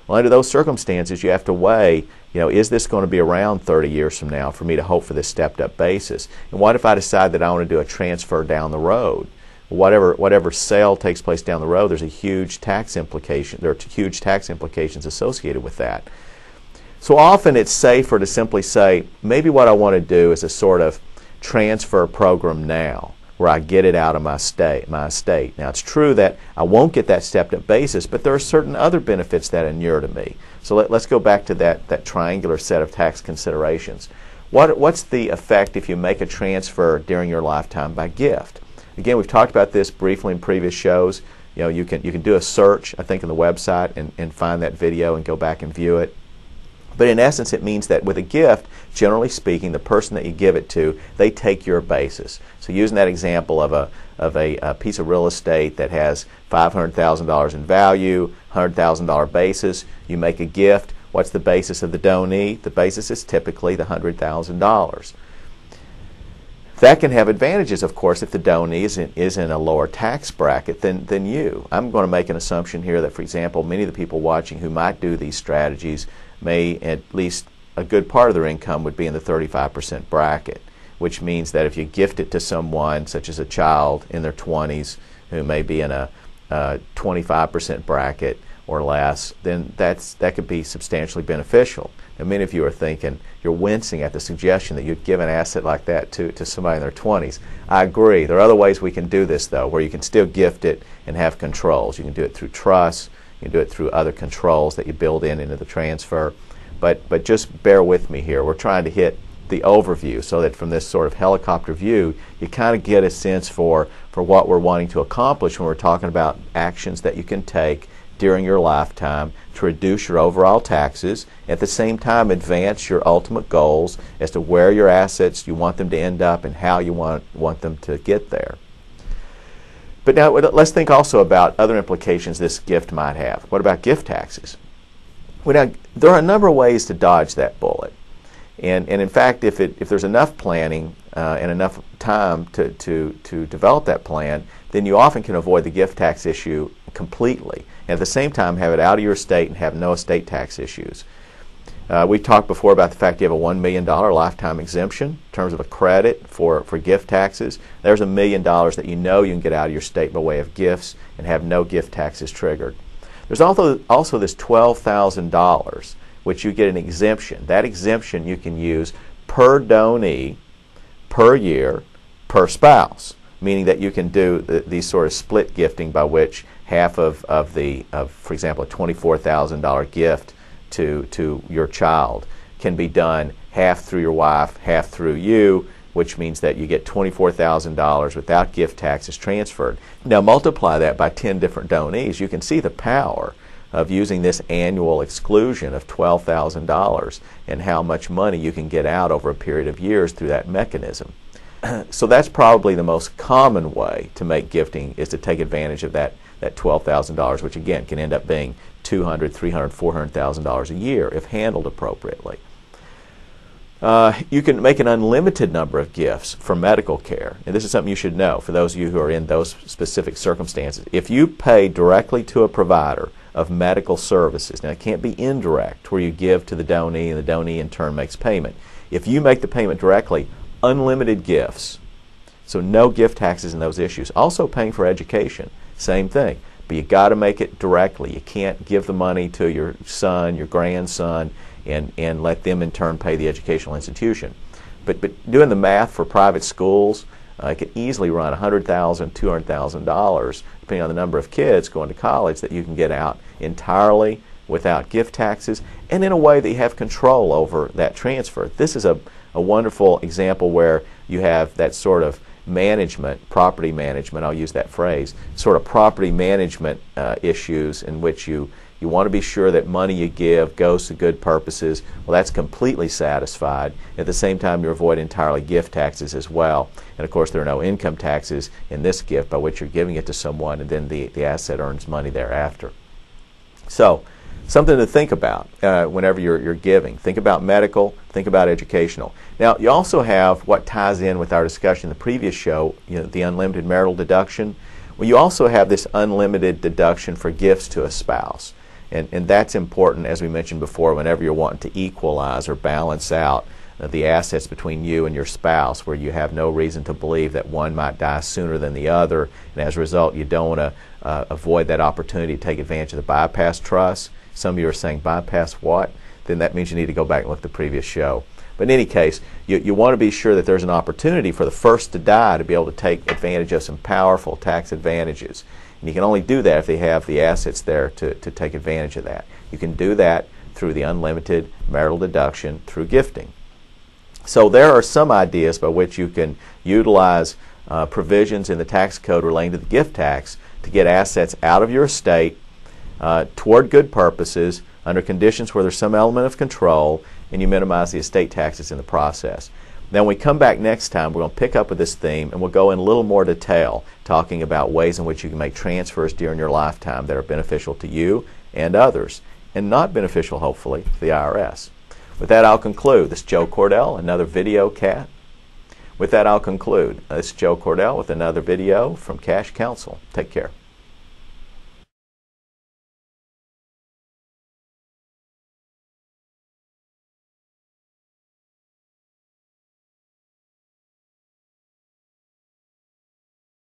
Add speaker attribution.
Speaker 1: Well, under those circumstances, you have to weigh, is this going to be around 30 years from now for me to hope for this stepped-up basis? And what if I decide that I want to do a transfer down the road? Whatever sale takes place down the road, there's a huge tax implication. There are huge tax implications associated with that. So often it's safer to simply say, maybe what I want to do is a sort of transfer program now, where I get it out of my estate. Now, it's true that I won't get that stepped-up basis, but there are certain other benefits that inure to me. So let's go back to that triangular set of tax considerations. What's the effect if you make a transfer during your lifetime by gift? Again, we've talked about this briefly in previous shows. You can do a search, I think, on the website and find that video and go back and view it. But in essence, it means that with a gift, generally speaking, the person that you give it to, they take your basis. So using that example of a piece of real estate that has $500,000 in value, $100,000 basis, you make a gift. What's the basis of the donee? The basis is typically the $100,000. That can have advantages, of course, if the donee is in a lower tax bracket than you. I'm going to make an assumption here that, for example, many of the people watching who might do these strategies may, at least a good part of their income would be in the 35% bracket, which means that if you gift it to someone, such as a child in their 20s who may be in a 25% bracket or less, then that could be substantially beneficial. And many of you are thinking, you're wincing at the suggestion that you'd give an asset like that to somebody in their 20s. I agree. There are other ways we can do this, though, where you can still gift it and have controls. You can do it through trust. You can do it through other controls that you build into the transfer. But just bear with me here. We're trying to hit the overview so that from this sort of helicopter view, you kind of get a sense for what we're wanting to accomplish when we're talking about actions that you can take during your lifetime to reduce your overall taxes, at the same time advance your ultimate goals as to where your assets you want them to end up and how you want them to get there. But now let's think also about other implications this gift might have. What about gift taxes? Well, now, there are a number of ways to dodge that bullet. And in fact, if there's enough planning and enough time to develop that plan, then you often can avoid the gift tax issue completely, and at the same time have it out of your estate and have no estate tax issues. We've talked before about the fact you have a $1 million lifetime exemption in terms of a credit for gift taxes. There's $1 million that you can get out of your estate by way of gifts and have no gift taxes triggered. There's also this $12,000, which you get an exemption. That exemption you can use per donee, per year, per spouse, meaning that you can do these sort of split gifting by which half of for example, a $24,000 gift to your child can be done half through your wife, half through you, which means that you get $24,000 without gift taxes transferred. Now multiply that by 10 different donees. You can see the power of using this annual exclusion of $12,000 and how much money you can get out over a period of years through that mechanism. So that's probably the most common way to make gifting, is to take advantage of that $12,000, which again can end up being $200,000, $300,000, $400,000 a year if handled appropriately. You can make an unlimited number of gifts for medical care, and this is something you should know for those of you who are in those specific circumstances. If you pay directly to a provider of medical services, now it can't be indirect where you give to the donee and the donee in turn makes payment. If you make the payment directly, unlimited gifts, so no gift taxes in those issues. Also paying for education, same thing, but you got to make it directly. You can't give the money to your son, your grandson, and let them in turn pay the educational institution. But doing the math for private schools, it could easily run $100,000, $200,000, depending on the number of kids going to college, that you can get out entirely without gift taxes and in a way that you have control over that transfer. This is a wonderful example where you have that sort of management, property management, I'll use that phrase, sort of property management issues in which you want to be sure that money you give goes to good purposes. Well, that's completely satisfied. At the same time, you avoid entirely gift taxes as well. And of course, there are no income taxes in this gift by which you're giving it to someone and then the asset earns money thereafter. So, something to think about whenever you're giving. Think about medical, think about educational. Now, you also have what ties in with our discussion in the previous show, the unlimited marital deduction. Well, you also have this unlimited deduction for gifts to a spouse. And that's important, as we mentioned before, whenever you're wanting to equalize or balance out the assets between you and your spouse, where you have no reason to believe that one might die sooner than the other, and as a result you don't want to avoid that opportunity to take advantage of the bypass trust. Some of you are saying, bypass what? Then that means you need to go back and look at the previous show. But in any case, you want to be sure that there's an opportunity for the first to die to be able to take advantage of some powerful tax advantages. And you can only do that if they have the assets there to take advantage of that. You can do that through the unlimited marital deduction through gifting. So there are some ideas by which you can utilize provisions in the tax code relating to the gift tax to get assets out of your estate toward good purposes under conditions where there's some element of control, and you minimize the estate taxes in the process. Then when we come back next time, we're going to pick up with this theme, and we'll go in a little more detail, talking about ways in which you can make transfers during your lifetime that are beneficial to you and others, and not beneficial, hopefully, to the IRS. With that, I'll conclude. This is Joe Cordell, another video cat. With that, I'll conclude. This is Joe Cordell with another video from Cache Counsel. Take care.